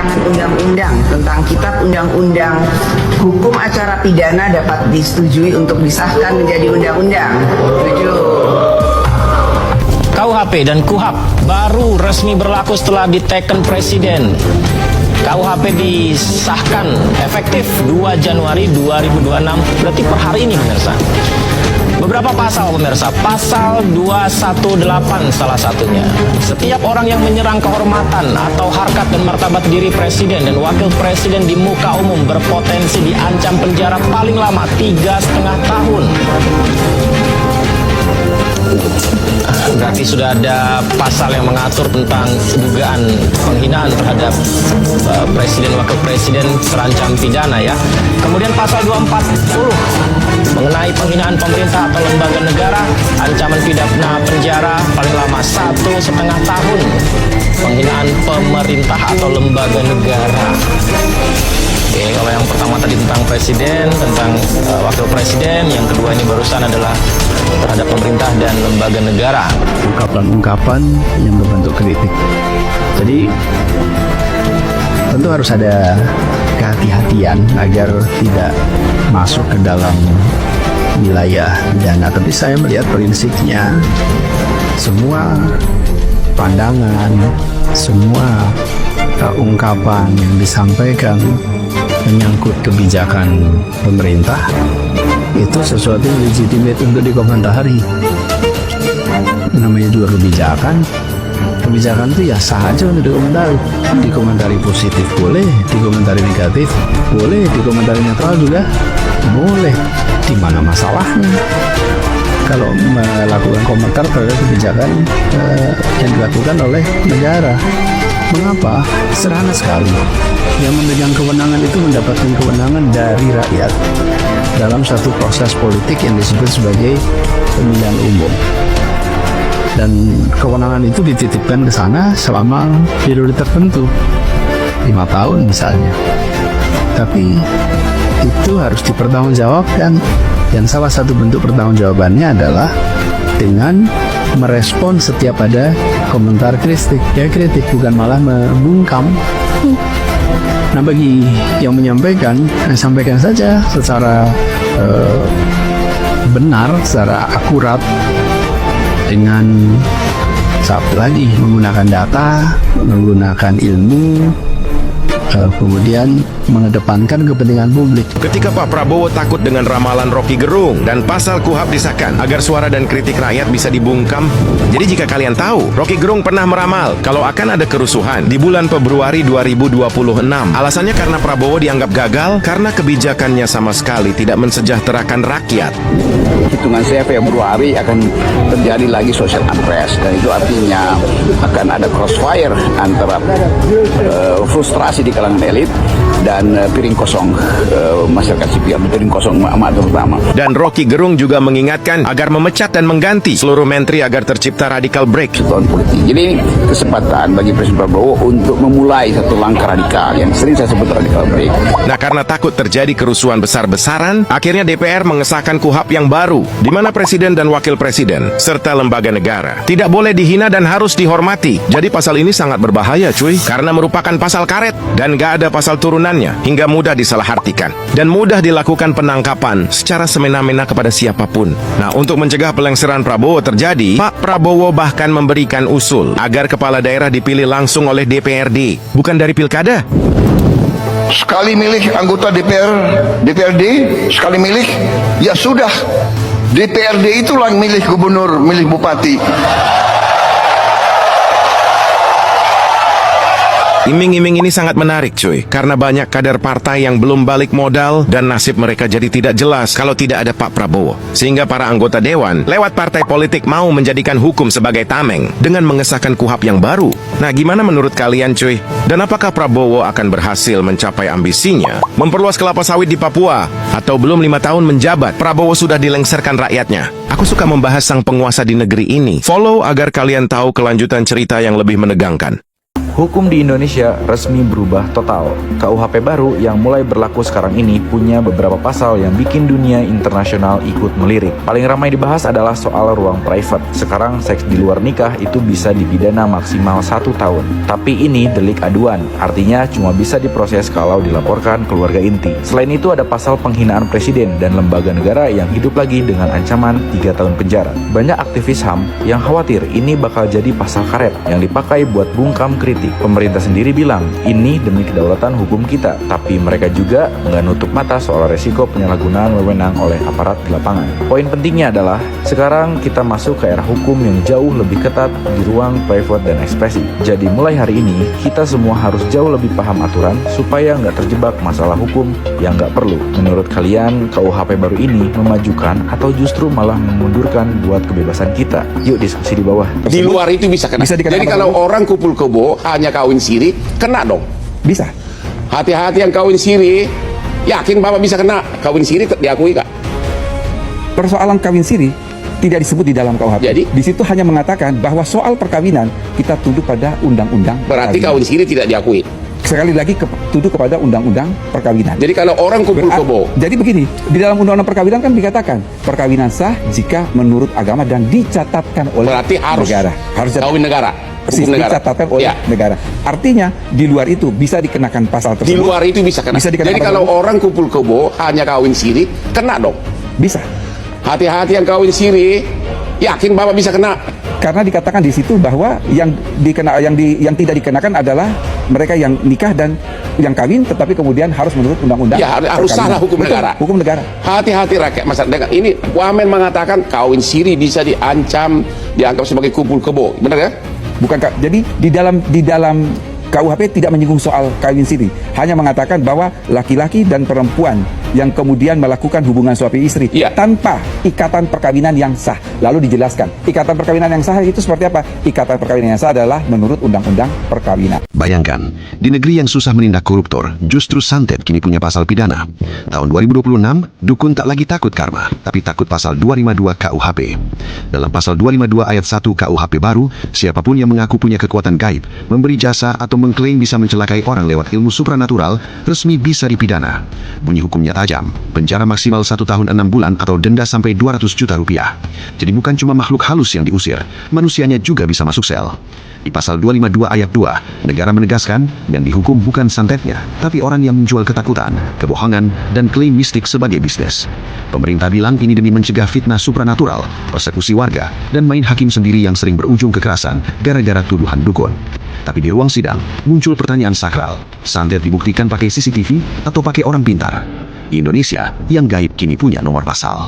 rancangan undang-undang tentang Kitab Undang-Undang Hukum Acara Pidana dapat disetujui untuk disahkan menjadi undang-undang. Setuju. KUHP dan KUHAP baru resmi berlaku setelah diteken Presiden. KUHP disahkan efektif 2 Januari 2026, berarti per hari ini pemirsa. Beberapa pasal pemirsa, pasal 218 salah satunya. Setiap orang yang menyerang kehormatan atau harkat dan martabat diri presiden dan wakil presiden di muka umum berpotensi diancam penjara paling lama 3,5 tahun. Berarti sudah ada pasal yang mengatur tentang dugaan penghinaan terhadap presiden wakil presiden terancam pidana ya. Kemudian pasal 240 mengenai penghinaan pemerintah atau lembaga negara, ancaman pidana penjara paling lama 1,5 tahun. Penghinaan pemerintah atau lembaga negara. Oke, kalau yang pertama tadi tentang presiden, tentang wakil presiden, yang kedua ini barusan adalah terhadap pemerintah dan lembaga negara. Ungkapan-ungkapan yang berbentuk kritik. Jadi tentu harus ada kehati-hatian agar tidak masuk ke dalam wilayah pidana. Tapi saya melihat prinsipnya semua pandangan, semua ungkapan yang disampaikan menyangkut kebijakan pemerintah itu sesuatu yang legitimate untuk dikomentari. Namanya juga kebijakan itu ya sah aja untuk dikomentari positif boleh, dikomentari negatif boleh, dikomentari netral juga boleh. Di mana masalahnya kalau melakukan komentar terhadap kebijakan yang dilakukan oleh negara? Mengapa? Sederhana sekali. Yang memegang kewenangan itu mendapatkan kewenangan dari rakyat dalam satu proses politik yang disebut sebagai pemilihan umum. Dan kewenangan itu dititipkan ke sana selama periode tertentu, 5 tahun misalnya. Tapi itu harus dipertanggungjawabkan. Dan salah satu bentuk pertanggungjawabannya adalah dengan merespon setiap ada komentar kritik. Ya kritik, bukan malah membungkam. Nah bagi yang menyampaikan, sampaikan saja secara benar, secara akurat, dengan satu lagi menggunakan data, menggunakan ilmu, kemudian mengedepankan kepentingan publik. Ketika Pak Prabowo takut dengan ramalan Rocky Gerung dan pasal KUHP disahkan agar suara dan kritik rakyat bisa dibungkam. Jadi jika kalian tahu, Rocky Gerung pernah meramal kalau akan ada kerusuhan di bulan Februari 2026. Alasannya karena Prabowo dianggap gagal karena kebijakannya sama sekali tidak mensejahterakan rakyat. Hitungan saya Februari akan terjadi lagi social unrest, dan itu artinya akan ada crossfire antara frustrasi di kalangan elit dan piring kosong masyarakat sipil, piring kosong emak terutama. Dan Rocky Gerung juga mengingatkan agar memecat dan mengganti seluruh menteri agar tercipta radical break. Jadi ini kesempatan bagi Presiden Prabowo untuk memulai satu langkah radikal yang sering saya sebut radical break. Nah, karena takut terjadi kerusuhan besar-besaran, akhirnya DPR mengesahkan KUHP yang baru, di mana presiden dan wakil presiden serta lembaga negara tidak boleh dihina dan harus dihormati. Jadi pasal ini sangat berbahaya cuy, karena merupakan pasal karet dan gak ada pasal turunannya, hingga mudah disalahartikan dan mudah dilakukan penangkapan secara semena-mena kepada siapapun. Nah, untuk mencegah pelengseran Prabowo terjadi, Pak Prabowo bahkan memberikan usul agar kepala daerah dipilih langsung oleh DPRD, bukan dari pilkada. Sekali milih anggota DPRD, sekali milih, ya sudah, DPRD itulah yang milih gubernur, milih bupati. Iming-iming ini sangat menarik cuy, karena banyak kader partai yang belum balik modal dan nasib mereka jadi tidak jelas kalau tidak ada Pak Prabowo. Sehingga para anggota dewan lewat partai politik mau menjadikan hukum sebagai tameng dengan mengesahkan KUHP yang baru. Nah, gimana menurut kalian cuy? Dan apakah Prabowo akan berhasil mencapai ambisinya memperluas kelapa sawit di Papua? Atau belum 5 tahun menjabat, Prabowo sudah dilengserkan rakyatnya? Aku suka membahas sang penguasa di negeri ini. Follow agar kalian tahu kelanjutan cerita yang lebih menegangkan. Hukum di Indonesia resmi berubah total. KUHP baru yang mulai berlaku sekarang ini punya beberapa pasal yang bikin dunia internasional ikut melirik. Paling ramai dibahas adalah soal ruang private. Sekarang seks di luar nikah itu bisa dipidana maksimal 1 tahun. Tapi ini delik aduan, artinya cuma bisa diproses kalau dilaporkan keluarga inti. Selain itu ada pasal penghinaan presiden dan lembaga negara yang hidup lagi dengan ancaman 3 tahun penjara. Banyak aktivis HAM yang khawatir ini bakal jadi pasal karet yang dipakai buat bungkam kritik. Pemerintah sendiri bilang ini demi kedaulatan hukum kita, tapi mereka juga nggak nutup mata soal resiko penyalahgunaan wewenang oleh aparat di lapangan. Poin pentingnya adalah sekarang kita masuk ke era hukum yang jauh lebih ketat di ruang private dan ekspresi. Jadi mulai hari ini kita semua harus jauh lebih paham aturan supaya nggak terjebak masalah hukum yang nggak perlu. Menurut kalian KUHP baru ini memajukan atau justru malah memundurkan buat kebebasan kita? Yuk diskusi di bawah. Di luar itu bisa kena. Jadi kalau orang kumpul kebo hanya kawin siri, kena dong. Bisa. Hati-hati yang kawin siri. Yakin Bapak bisa kena kawin siri diakui Kak? Persoalan kawin siri tidak disebut di dalam KUHP. Jadi? Di situ hanya mengatakan bahwa soal perkawinan kita tunduk pada undang-undang. Berarti perkawinan. kawin siri tidak diakui. Sekali lagi tunduk kepada undang-undang perkawinan. Jadi kalau orang kumpul kebo, Jadi begini, di dalam undang-undang perkawinan kan dikatakan perkawinan sah jika menurut agama dan dicatatkan oleh berarti harus negara. Harus kawin negara. Persis, Hukum negara. dicatatkan oleh Ya. negara. Artinya di luar itu bisa dikenakan pasal tersebut. Di luar itu bisa kena. Bisa dikenakan Jadi pasal kalau tersebut. orang kumpul kebo hanya kawin siri, kena dong. Bisa. Hati-hati yang kawin siri. Yakin Bapak bisa kena? Karena dikatakan di situ bahwa yang tidak dikenakan adalah mereka yang nikah dan yang kawin, tetapi kemudian harus menurut undang-undang. Ya, harus perkawinan. salah hukum Betul, negara. Hukum negara. Hati-hati rakyat masyarakat. Ini Wamen mengatakan kawin siri bisa diancam, dianggap sebagai kumpul kebo. Benar ya? Bukan, jadi di dalam KUHP tidak menyinggung soal kawin siri, hanya mengatakan bahwa laki-laki dan perempuan yang kemudian melakukan hubungan suami istri Iya. tanpa ikatan perkawinan yang sah. Lalu dijelaskan, ikatan perkawinan yang sah itu seperti apa? Ikatan perkawinan yang sah adalah menurut undang-undang perkawinan. Bayangkan, di negeri yang susah menindak koruptor, justru santet kini punya pasal pidana. Tahun 2026, dukun tak lagi takut karma, tapi takut pasal 252 KUHP. Dalam pasal 252 ayat 1 KUHP baru, siapapun yang mengaku punya kekuatan gaib, memberi jasa atau mengklaim bisa mencelakai orang lewat ilmu supranatural, resmi bisa dipidana. Bunyi hukumnya tajam, penjara maksimal 1 tahun 6 bulan atau denda sampai 200 juta rupiah. Jadi bukan cuma makhluk halus yang diusir, manusianya juga bisa masuk sel. Di pasal 252 ayat 2, negara menegaskan yang dihukum bukan santetnya, tapi orang yang menjual ketakutan, kebohongan, dan klaim mistik sebagai bisnis. Pemerintah bilang ini demi mencegah fitnah supranatural, persekusi warga, dan main hakim sendiri yang sering berujung kekerasan gara-gara tuduhan dukun. Tapi di ruang sidang, muncul pertanyaan sakral. Santet dibuktikan pakai CCTV atau pakai orang pintar? Di Indonesia, yang gaib kini punya nomor pasal.